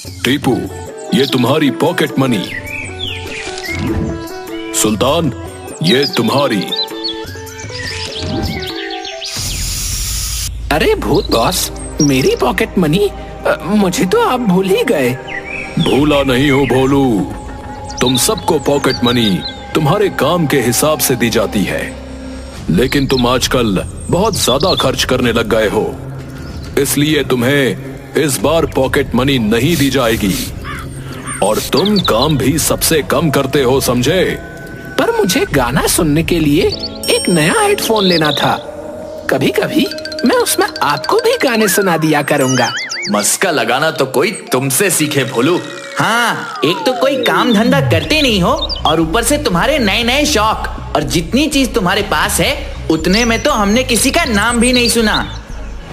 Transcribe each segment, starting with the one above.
टीपू, ये तुम्हारी pocket money. सुल्तान, ये तुम्हारी। अरे भूत बॉस, मेरी पॉकेट मनी? मुझे तो आप भूल ही गए। भूला नहीं हो भोलू, तुम सबको पॉकेट मनी तुम्हारे काम के हिसाब से दी जाती है, लेकिन तुम आजकल बहुत ज्यादा खर्च करने लग गए हो, इसलिए तुम्हें इस बार पॉकेट मनी नहीं दी जाएगी। और तुम काम भी सबसे कम करते हो, समझे? पर मुझे गाना सुनने के लिए एक नया हेडफोन लेना था। कभी कभी मैं उसमें आपको भी गाने सुना दिया करूंगा। मस्का लगाना तो कोई तुमसे सीखे भोलू। हाँ, एक तो कोई काम धंधा करते नहीं हो और ऊपर से तुम्हारे नए नए शौक, और जितनी चीज तुम्हारे पास है उतने में तो हमने किसी का नाम भी नहीं सुना।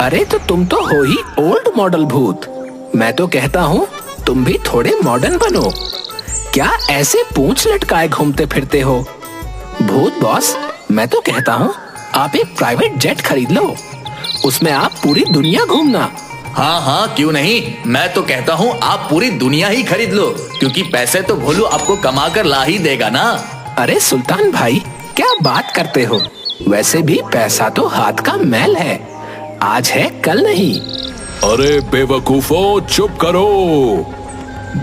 अरे तो तुम तो हो ही ओल्ड मॉडल भूत। मैं तो कहता हूँ तुम भी थोड़े मॉडर्न बनो। क्या ऐसे पूंछ लटकाए घूमते फिरते हो? भूत बॉस, मैं तो कहता हूँ आप एक प्राइवेट जेट खरीद लो, उसमें आप पूरी दुनिया घूमना। हाँ हाँ, क्यों नहीं। मैं तो कहता हूँ आप पूरी दुनिया ही खरीद लो, क्योंकि पैसे तो भोलू आपको कमा कर ला ही देगा ना। अरे सुल्तान भाई, क्या बात करते हो? वैसे भी पैसा तो हाथ का मैल है, आज है कल नहीं। अरे बेवकूफो, चुप करो।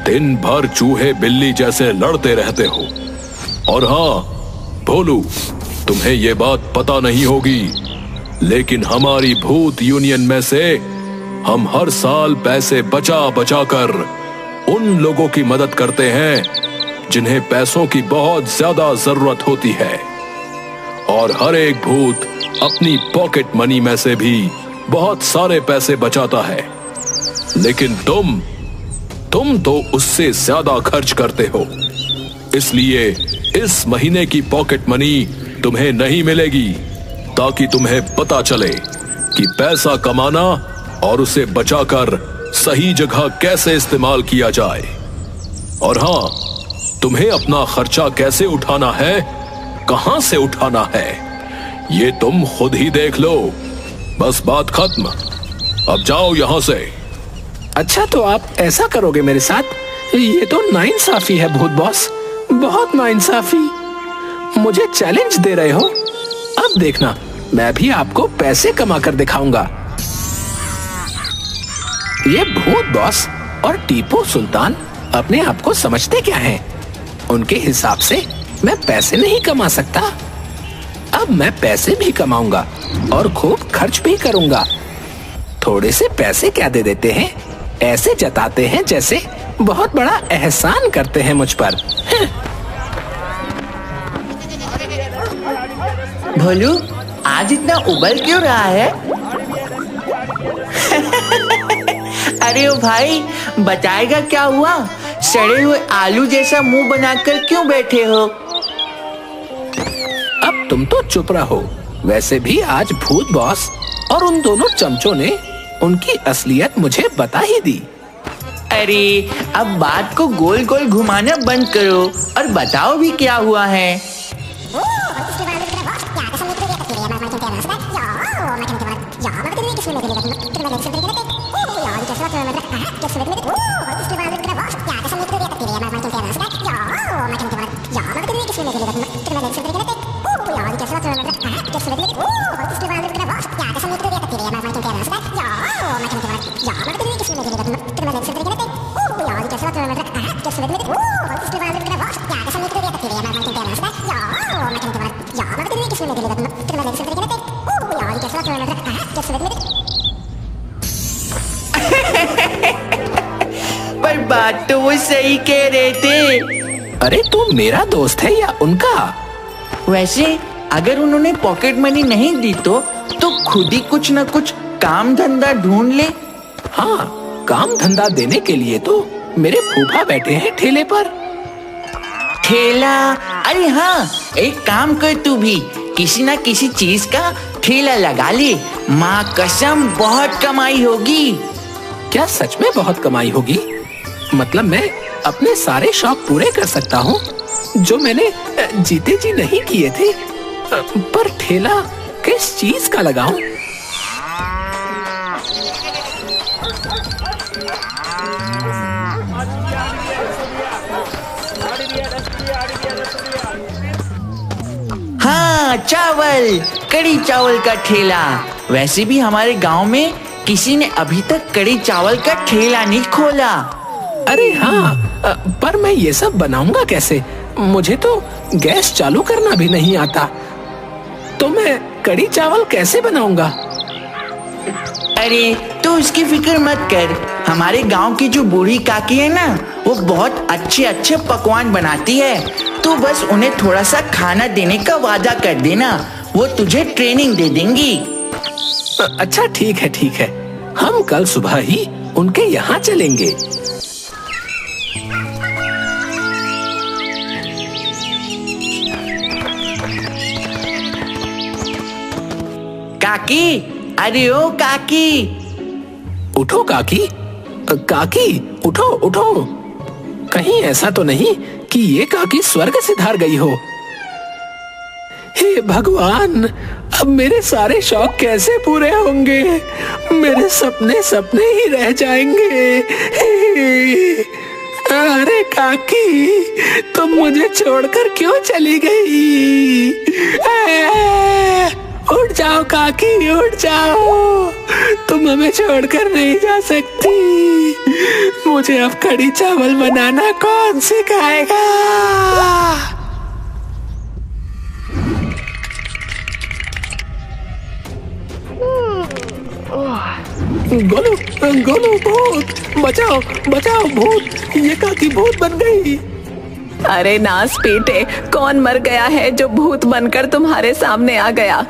दिन भर चूहे बिल्ली जैसे लड़ते रहते हो। और हाँ भोलू, तुम्हें ये बात पता नहीं होगी, लेकिन हमारी भूत यूनियन में से हम हर साल पैसे बचा बचा कर उन लोगों की मदद करते हैं जिन्हें पैसों की बहुत ज्यादा जरूरत होती है। और हर एक भूत अपनी पॉकेट मनी में से भी बहुत सारे पैसे बचाता है, लेकिन तुम तो उससे ज्यादा खर्च करते हो। इसलिए इस महीने की पॉकेट मनी तुम्हें नहीं मिलेगी, ताकि तुम्हें पता चले कि पैसा कमाना और उसे बचाकर सही जगह कैसे इस्तेमाल किया जाए। और हाँ, तुम्हें अपना खर्चा कैसे उठाना है, कहां से उठाना है, ये तुम खुद ही देख लो। बस बात खत्म, अब जाओ यहां से। अच्छा, तो आप ऐसा करोगे मेरे साथ? ये तो नाइंसाफी है भूत बॉस, बहुत नाइंसाफी। मुझे चैलेंज दे रहे हो? अब देखना, मैं भी आपको पैसे कमा कर दिखाऊंगा। ये भूत बॉस और टीपू सुल्तान अपने आप को समझते क्या हैं? उनके हिसाब से मैं पैसे नहीं कमा सकता। अब मैं पैसे भी कमाऊंगा और खूब खर्च भी करूंगा। थोड़े से पैसे क्या दे देते हैं, ऐसे जताते हैं जैसे बहुत बड़ा एहसान करते हैं मुझ पर। भोलू, आज इतना उबल क्यों रहा है? अरे ओ भाई, बताएगा क्या हुआ? सड़े हुए आलू जैसा मुंह बनाकर क्यों बैठे हो? अब तुम तो चुप रहो। वैसे भी आज भूत बॉस और उन दोनों चमचों ने उनकी असलियत मुझे बता ही दी। अरे अब बात को गोल गोल घुमाना बंद करो और बताओ भी क्या हुआ है। पर बात तो वो सही कह रहे थे। अरे तू मेरा दोस्त है या उनका? वैसे अगर उन्होंने पॉकेट मनी नहीं दी तो खुद ही कुछ न कुछ काम धंधा ढूंढ ले। हाँ, काम धंधा देने के लिए तो मेरे फूफा बैठे हैं ठेले पर। ठेला? अरे हाँ, एक काम कर, तू भी किसी ना किसी चीज का ठेला लगा ले। माँ कसम बहुत कमाई होगी। क्या सच में बहुत कमाई होगी? मतलब मैं अपने सारे शौक पूरे कर सकता हूँ जो मैंने जीते जी नहीं किए थे। पर ठेला किस चीज का लगाऊं? चावल, कड़ी चावल का ठेला। वैसे भी हमारे गांव में किसी ने अभी तक कड़ी चावल का ठेला नहीं खोला। अरे हाँ, पर मैं ये सब बनाऊंगा कैसे? मुझे तो गैस चालू करना भी नहीं आता, तो मैं कड़ी चावल कैसे बनाऊंगा? अरे तो उसकी फिक्र मत कर, हमारे गांव की जो बूढ़ी काकी है ना, वो बहुत अच्छे अच्छे पकवान बनाती है। तू बस उन्हें थोड़ा सा खाना देने का वादा कर देना, वो तुझे ट्रेनिंग दे देंगी। अच्छा ठीक है, हम कल सुबह ही उनके यहाँ चलेंगे। काकी, अरे ओ काकी, उठो काकी, काकी उठो उठो। कहीं ऐसा तो नहीं कि ये काकी स्वर्ग सिधार गई हो? हे भगवान, अब मेरे सारे शौक कैसे पूरे होंगे? मेरे सपने सपने ही रह जाएंगे। अरे काकी, तुम मुझे छोड़कर क्यों चली गई? उठ जाओ काकी, उठ जाओ, तुम हमें छोड़कर नहीं जा सकती। मुझे अब कड़ी चावल बनाना कौन सिखाएगा? गोलू, गोलू, भूत बचाओ, बचाओ, भूत, ये काकी भूत बन गई। अरे नास पीटे, कौन मर गया है जो भूत बनकर तुम्हारे सामने आ गया?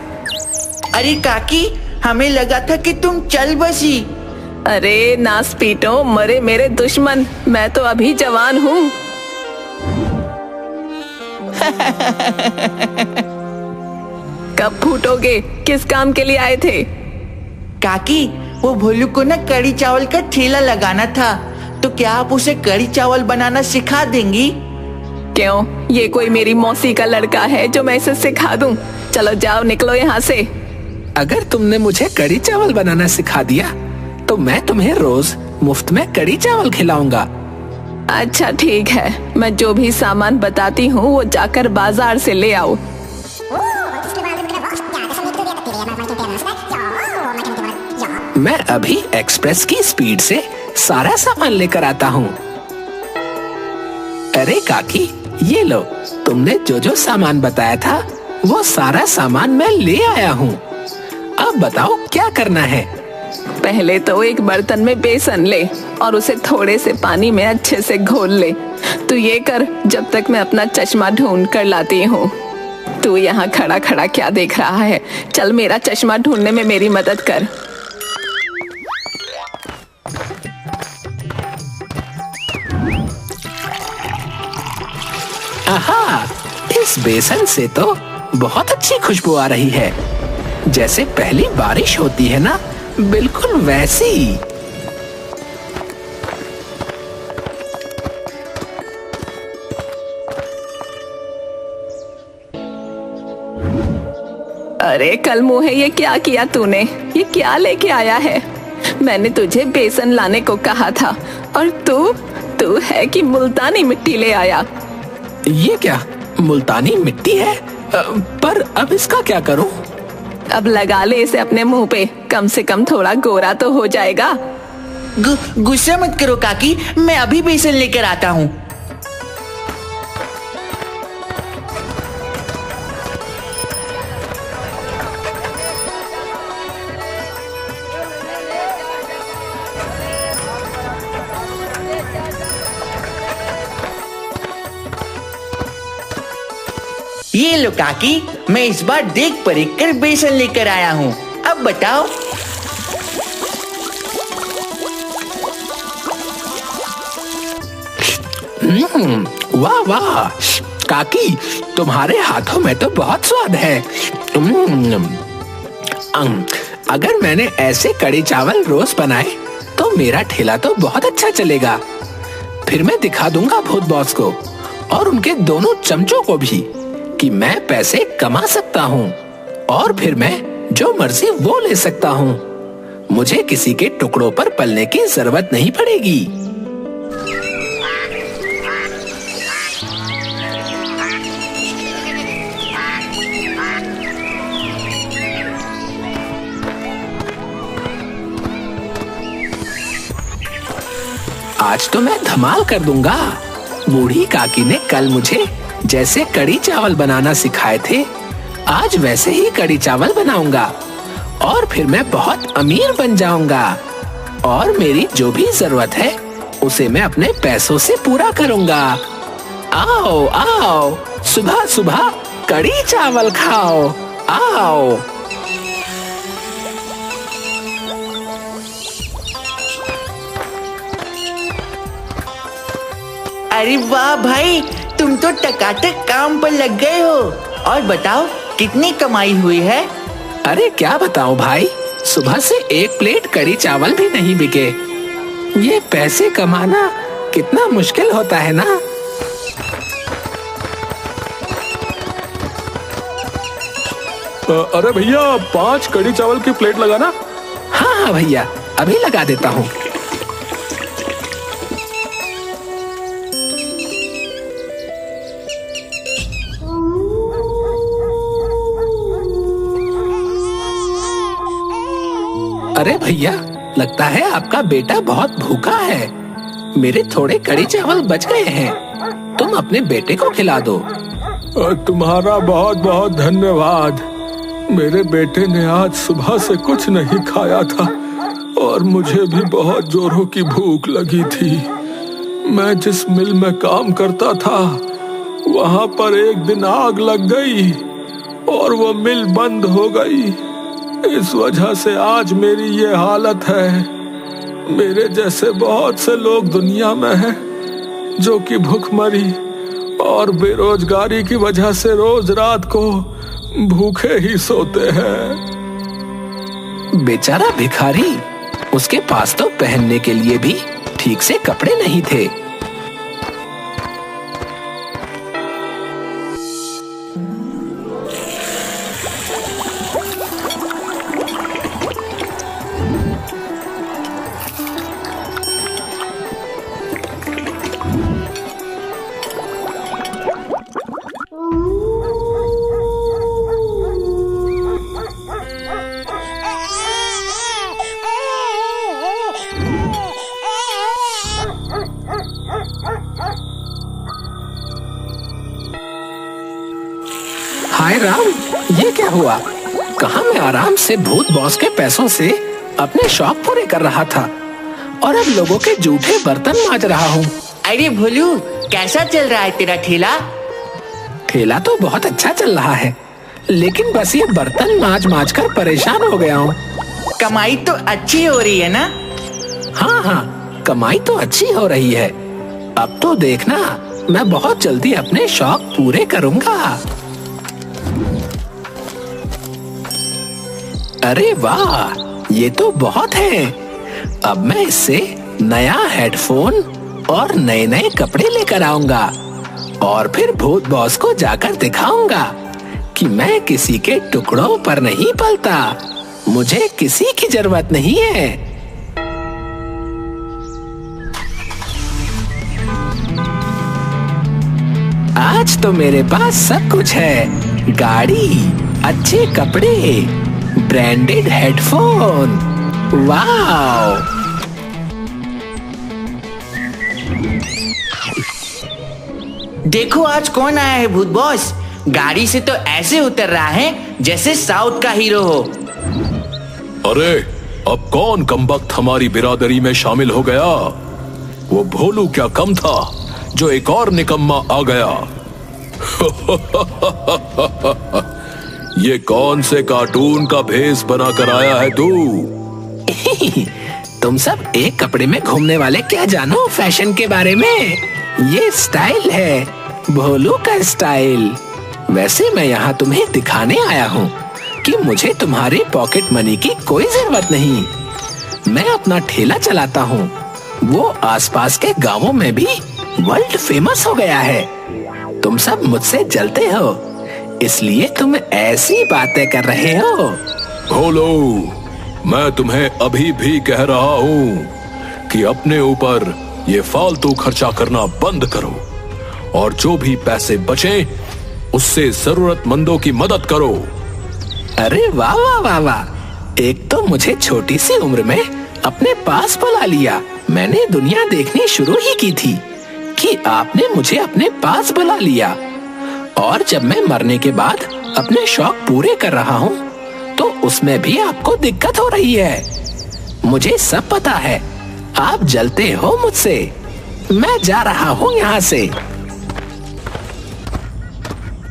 अरे काकी, हमें लगा था कि तुम चल बसी। अरे नास पीटो, मरे मेरे दुश्मन, मैं तो अभी जवान हूँ। कब फूटोगे? किस काम के लिए आए थे? काकी, वो भोलू को ना कड़ी चावल का ठेला लगाना था, तो क्या आप उसे कड़ी चावल बनाना सिखा देंगी? क्यों, ये कोई मेरी मौसी का लड़का है जो मैं इसे सिखा दूं? चलो जाओ, निकलो यहाँ से। अगर तुमने मुझे कड़ी चावल बनाना सिखा दिया तो मैं तुम्हें रोज मुफ्त में कड़ी चावल खिलाऊंगा। अच्छा ठीक है, मैं जो भी सामान बताती हूँ वो जाकर बाजार से ले आओ। मैं अभी एक्सप्रेस की स्पीड से सारा सामान लेकर आता हूँ। अरे काकी, ये लो, तुमने जो जो सामान बताया था वो सारा सामान मैं ले आया हूँ। अब बताओ क्या करना है? पहले तो एक बर्तन में बेसन ले और उसे थोड़े से पानी में अच्छे से घोल ले। तू ये कर, जब तक मैं अपना चश्मा ढूंढ कर लाती हूँ। तू यहाँ खड़ा खड़ा क्या देख रहा है? चल मेरा चश्मा ढूंढने में मेरी मदद कर। आहा, इस बेसन से तो बहुत अच्छी खुशबू आ रही है, जैसे पहली बारिश होती है ना, बिल्कुल वैसी। अरे कल मुँहे, ये क्या किया तूने? ये क्या लेके आया है? मैंने तुझे बेसन लाने को कहा था और तू है कि मुल्तानी मिट्टी ले आया। ये क्या मुल्तानी मिट्टी है? पर अब इसका क्या करूं? अब लगा ले इसे अपने मुंह पे, कम से कम थोड़ा गोरा तो हो जाएगा। गुस्सा मत करो काकी, मैं अभी बेसन लेकर आता हूँ। ये लो काकी, मैं इस बार देख परख कर बेसन लेकर आया हूँ। अब बताओ। वाह वाह काकी, तुम्हारे हाथों में तो बहुत स्वाद है। अगर मैंने ऐसे कड़ी चावल रोज बनाए तो मेरा ठेला तो बहुत अच्छा चलेगा। फिर मैं दिखा दूंगा भूत बॉस को और उनके दोनों चमचों को भी कि मैं पैसे कमा सकता हूँ और फिर मैं जो मर्जी वो ले सकता हूँ। मुझे किसी के टुकड़ों पर पलने की जरूरत नहीं पड़ेगी। आज तो मैं धमाल कर दूंगा। बूढ़ी काकी ने कल मुझे जैसे कड़ी चावल बनाना सिखाए थे, आज वैसे ही कड़ी चावल बनाऊंगा और फिर मैं बहुत अमीर बन जाऊंगा और मेरी जो भी जरूरत है उसे मैं अपने पैसों से पूरा करूंगा। आओ आओ, सुबह सुबह कड़ी चावल खाओ, आओ। अरे वाह भाई, तुम तो टकाटक काम पर लग गए हो। और बताओ कितनी कमाई हुई है? अरे क्या बताऊं भाई, सुबह से एक प्लेट कड़ी चावल भी नहीं बिके। ये पैसे कमाना कितना मुश्किल होता है ना। अरे भैया, 5 कड़ी चावल की प्लेट लगाना। हाँ हाँ भैया, अभी लगा देता हूँ। अरे भैया, लगता है आपका बेटा बहुत भूखा है। मेरे थोड़े कड़ी चावल बच गए हैं, तुम अपने बेटे को खिला दो। तुम्हारा बहुत बहुत धन्यवाद। मेरे बेटे ने आज सुबह से कुछ नहीं खाया था और मुझे भी बहुत जोरों की भूख लगी थी। मैं जिस मिल में काम करता था वहां पर एक दिन आग लग गई और वो मिल बंद हो गई। इस वजह से आज मेरी ये हालत है। मेरे जैसे बहुत से लोग दुनिया में हैं जो कि भूखमरी और बेरोजगारी की वजह से रोज रात को भूखे ही सोते हैं। बेचारा भिखारी, उसके पास तो पहनने के लिए भी ठीक से कपड़े नहीं थे। हाय राम, ये क्या हुआ? कहाँ मैं आराम से भूत बॉस के पैसों से अपने शौक पूरे कर रहा था और अब लोगों के जूठे बर्तन मांज रहा हूँ। अरे भोलू, कैसा चल रहा है तेरा ठेला? ठेला तो बहुत अच्छा चल रहा है, लेकिन बस ये बर्तन मांज मांज कर परेशान हो गया हूँ। कमाई तो अच्छी हो रही है ना? हाँ हाँ, कमाई तो अच्छी हो रही है। अब तो देखना, मैं बहुत जल्दी अपने शौक पूरे करूँगा। अरे वाह, ये तो बहुत है। अब मैं इससे नया हेडफोन और नए नए कपड़े लेकर आऊंगा और फिर भूत बॉस को जाकर दिखाऊंगा कि मैं किसी के टुकड़ों पर नहीं पलता। मुझे किसी की जरूरत नहीं है। आज तो मेरे पास सब कुछ है, गाड़ी, अच्छे कपड़े, ब्रांडेड हेडफोन। वाव! देखो आज कौन आया है भूत बॉस। गाड़ी से तो ऐसे उतर रहा है जैसे साउथ का हीरो हो। अरे, अब कौन कमबख्त हमारी बिरादरी में शामिल हो गया? वो भोलू क्या कम था जो एक और निकम्मा आ गया। ये कौन से कार्टून का भेष बना कर आया है तू? तुम सब एक कपड़े में घूमने वाले क्या जानो फैशन के बारे में। ये स्टाइल है, भोलू का स्टाइल। वैसे मैं यहाँ तुम्हें दिखाने आया हूँ कि मुझे तुम्हारी पॉकेट मनी की कोई जरूरत नहीं। मैं अपना ठेला चलाता हूँ, वो आसपास के गांवों में भी वर्ल्ड फेमस हो गया है। तुम सब मुझसे जलते हो, इसलिए तुम ऐसी बातें कर रहे हो। भोलू, मैं तुम्हें अभी भी कह रहा हूँ कि अपने ऊपर ये फालतू खर्चा करना बंद करो और जो भी पैसे बचे उससे जरूरतमंदों की मदद करो। अरे वाह वाह वाह वाह, एक तो मुझे छोटी सी उम्र में अपने पास बुला लिया। मैंने दुनिया देखनी शुरू ही की थी कि आपने मुझे अपने पास बुला लिया। और जब मैं मरने के बाद अपने शौक पूरे कर रहा हूँ तो उसमें भी आपको दिक्कत हो रही है। मुझे सब पता है, आप जलते हो मुझसे। मैं जा रहा हूँ यहाँ से।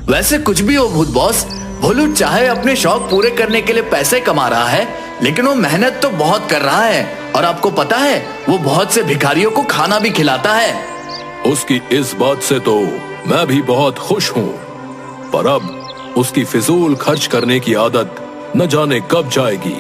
वैसे कुछ भी हो भूत बॉस, भोलू चाहे अपने शौक पूरे करने के लिए पैसे कमा रहा है, लेकिन वो मेहनत तो बहुत कर रहा है। और आपको पता है, वो बहुत से भिखारियों को खाना भी खिलाता है। उसकी इस बात से तो मैं भी बहुत खुश हूँ, पर अब उसकी फिजूल खर्च करने की आदत न जाने कब जाएगी।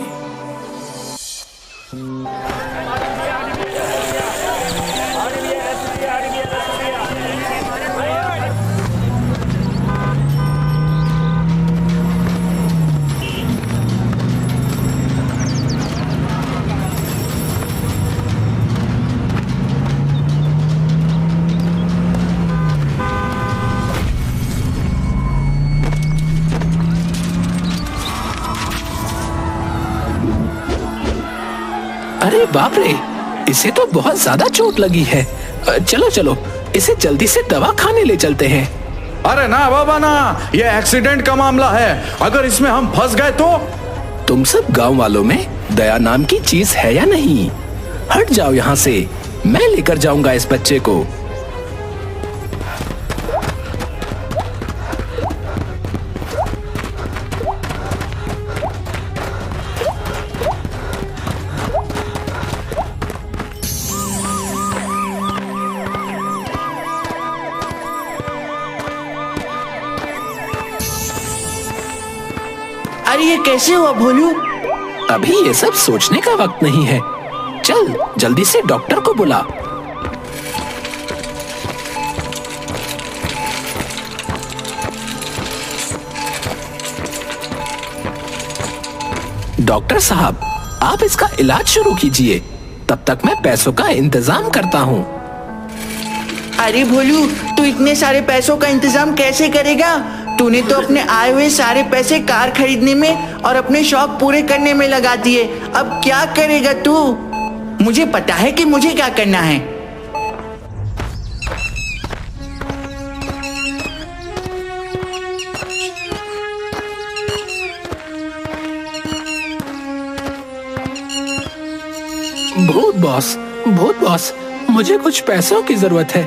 अरे बाप रे, इसे तो बहुत ज्यादा चोट लगी है। चलो चलो, इसे जल्दी से दवा खाने ले चलते हैं। अरे ना बाबा ना, ये एक्सीडेंट का मामला है। अगर इसमें हम फंस गए तो? तुम सब गांव वालों में दया नाम की चीज है या नहीं? हट जाओ यहाँ से, मैं लेकर जाऊंगा इस बच्चे को। अरे ये कैसे हुआ भोलू? अभी ये सब सोचने का वक्त नहीं है। चल जल्दी से डॉक्टर को बुला। डॉक्टर साहब, आप इसका इलाज शुरू कीजिए, तब तक मैं पैसों का इंतजाम करता हूँ। अरे भोलू, तू इतने सारे पैसों का इंतजाम कैसे करेगा? तूने तो अपने आए हुए सारे पैसे कार खरीदने में और अपने शौक पूरे करने में लगा दिए। अब क्या करेगा तू? मुझे पता है कि मुझे क्या करना है। भूत बॉस, मुझे कुछ पैसों की जरूरत है।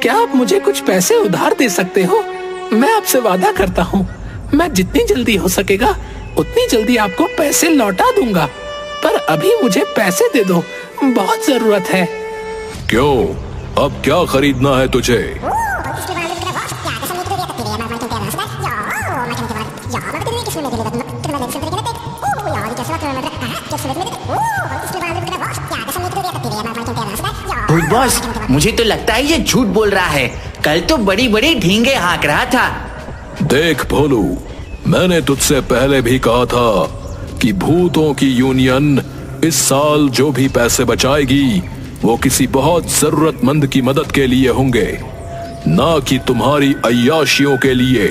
क्या आप मुझे कुछ पैसे उधार दे सकते हो? मैं आपसे वादा करता हूँ, मैं जितनी जल्दी हो सकेगा उतनी जल्दी आपको पैसे लौटा दूंगा। पर अभी मुझे पैसे दे दो, बहुत जरूरत है। क्यों, अब क्या खरीदना है तुझे? भूत बॉस, मुझे तो लगता है ये झूठ बोल रहा है। कल तो बड़ी बड़ी ढींगे हाँक रहा था। देख भोलू, मैंने तुझसे पहले भी कहा था कि भूतों की यूनियन इस साल जो भी पैसे बचाएगी वो किसी बहुत जरूरतमंद की मदद के लिए होंगे, ना कि तुम्हारी अय्याशियों के लिए।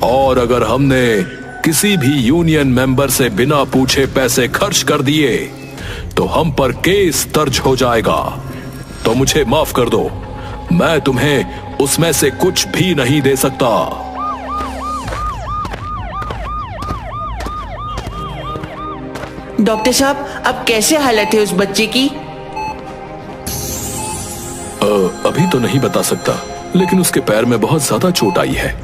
और अगर हमने किसी भी यूनियन मेंबर से बिना पूछे पैसे खर्च कर दिए तो हम पर केस दर्ज हो जाएगा। तो मुझे माफ कर दो, मैं तुम्हें उसमें से कुछ भी नहीं दे सकता। डॉक्टर साहब, अब कैसे हालत है उस बच्चे की? अभी तो नहीं बता सकता, लेकिन उसके पैर में बहुत ज्यादा चोट आई है,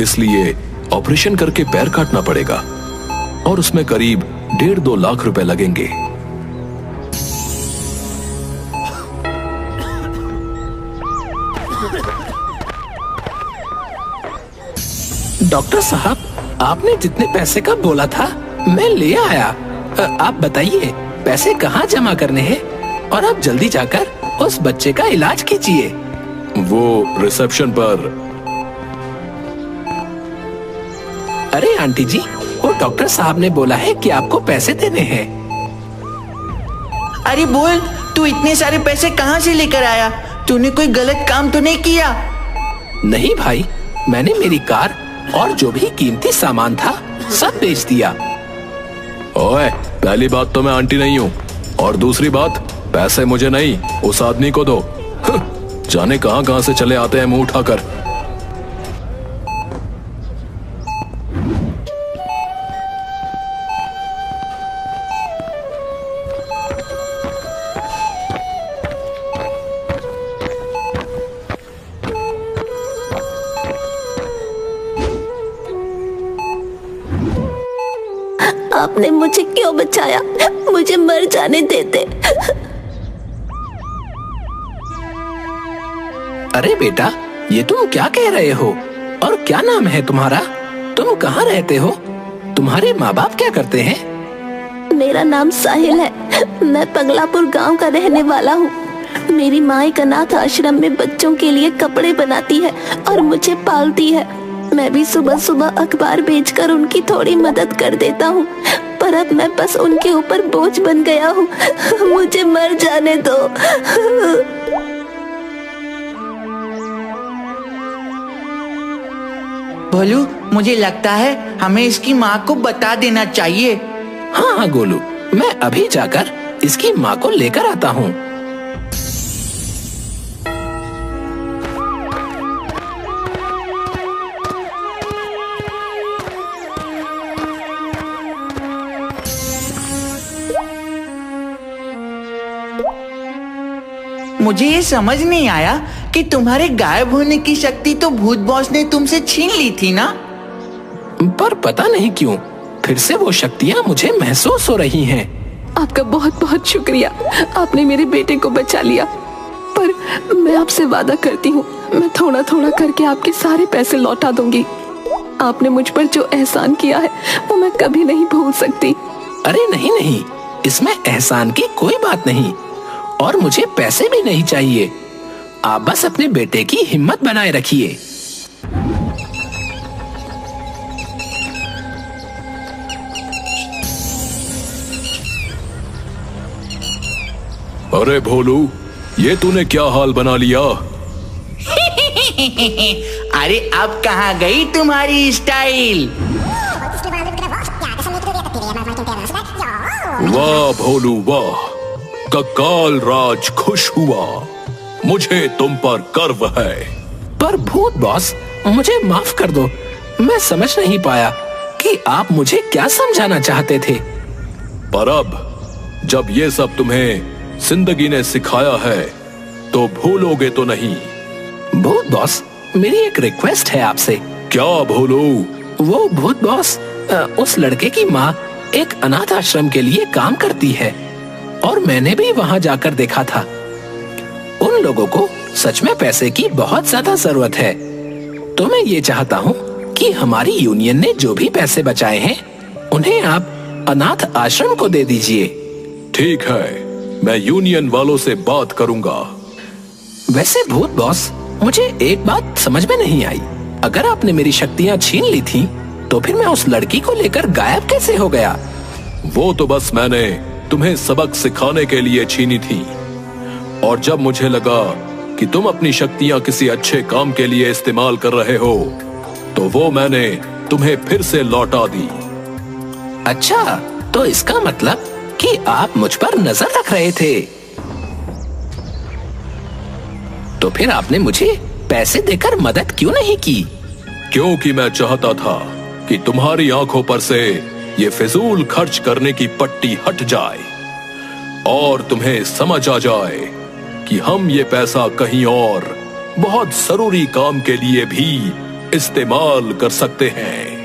इसलिए ऑपरेशन करके पैर काटना पड़ेगा और उसमें करीब 1.5-2 लाख रुपए लगेंगे। डॉक्टर साहब, आपने जितने पैसे का बोला था मैं ले आया। आप बताइए पैसे कहाँ जमा करने हैं, और आप जल्दी जाकर उस बच्चे का इलाज कीजिए। वो रिसेप्शन पर। अरे आंटी जी, वो डॉक्टर साहब ने बोला है कि आपको पैसे देने हैं। अरे बोल, तू इतने सारे पैसे कहाँ से लेकर आया? तूने कोई गलत काम तो नहीं किया? नहीं भाई, मैंने मेरी कार और जो भी कीमती सामान था सब बेच दिया। ओए, पहली बात तो मैं आंटी नहीं हूँ, और दूसरी बात, पैसे मुझे नहीं, उस आदमी को दो। जाने कहां से चले आते हैं मुंह उठाकर। आपने मुझे क्यों बचाया? मुझे मर जाने देते। अरे बेटा, ये तुम क्या कह रहे हो? और क्या नाम है तुम्हारा? तुम कहाँ रहते हो? तुम्हारे माँ बाप क्या करते हैं? मेरा नाम साहिल है। मैं पगलापुर गांव का रहने वाला हूँ। मेरी माँ एक अनाथ आश्रम में बच्चों के लिए कपड़े बनाती है और मुझे पालती है। मैं भी सुबह सुबह अखबार बेचकर उनकी थोड़ी मदद कर देता हूँ, पर अब मैं बस उनके ऊपर बोझ बन गया हूँ। मुझे मर जाने दो। भोलू, मुझे लगता है हमें इसकी माँ को बता देना चाहिए। हाँ गोलू, मैं अभी जाकर इसकी माँ को लेकर आता हूँ। मुझे ये समझ नहीं आया कि तुम्हारे गायब होने की शक्ति तो भूत बॉस ने तुमसे छीन ली थी ना? पर पता नहीं क्यों फिर से वो शक्तियाँ मुझे महसूस हो रही हैं। आपका बहुत बहुत शुक्रिया, आपने मेरे बेटे को बचा लिया। पर मैं आपसे वादा करती हूँ, मैं थोड़ा थोड़ा करके आपके सारे पैसे लौटा दूंगी। आपने मुझ पर जो एहसान किया है वो मैं कभी नहीं भूल सकती। अरे नहीं नहीं, इसमें एहसान की कोई बात नहीं, और मुझे पैसे भी नहीं चाहिए। आप बस अपने बेटे की हिम्मत बनाए रखिए। अरे भोलू, ये तूने क्या हाल बना लिया? अरे अब कहाँ गई तुम्हारी स्टाइल? वाह भोलू वाह, ककाल राज खुश हुआ। मुझे तुम पर गर्व है। पर भूत बॉस, मुझे माफ कर दो। मैं समझ नहीं पाया कि आप मुझे क्या समझाना चाहते थे। पर अब जब ये सब तुम्हें जिंदगी ने सिखाया है तो भूलोगे तो नहीं। भूत बॉस, मेरी एक रिक्वेस्ट है आपसे। क्या भोलू? वो भूत बॉस, उस लड़के की माँ एक अनाथ आश्रम के लिए काम करती है और मैंने भी वहाँ जाकर देखा था। उन लोगों को सच में पैसे की बहुत ज्यादा जरूरत है। तो मैं ये चाहता हूँ कि हमारी यूनियन ने जो भी पैसे बचाए हैं उन्हें आप अनाथ आश्रम को दे दीजिए। ठीक है, मैं यूनियन वालों से बात करूंगा। वैसे भूत बॉस, मुझे एक बात समझ में नहीं आई। अगर आपने मेरी शक्तियाँ छीन ली थी तो फिर मैं उस लड़की को लेकर गायब कैसे हो गया? वो तो बस मैंने तुम्हें सबक सिखाने के लिए छीनी थी, और जब मुझे लगा कि तुम अपनी शक्तियां किसी अच्छे काम के लिए इस्तेमाल कर रहे हो तो वो मैंने तुम्हें फिर से लौटा दी। अच्छा, तो इसका मतलब कि आप मुझ पर नजर रख रहे थे। तो फिर आपने मुझे पैसे देकर मदद क्यों नहीं की? क्योंकि मैं चाहता था कि तुम्हारी आंखों पर से ये फिजूल खर्च करने की पट्टी हट जाए और तुम्हें समझ आ जाए कि हम ये पैसा कहीं और बहुत जरूरी काम के लिए भी इस्तेमाल कर सकते हैं।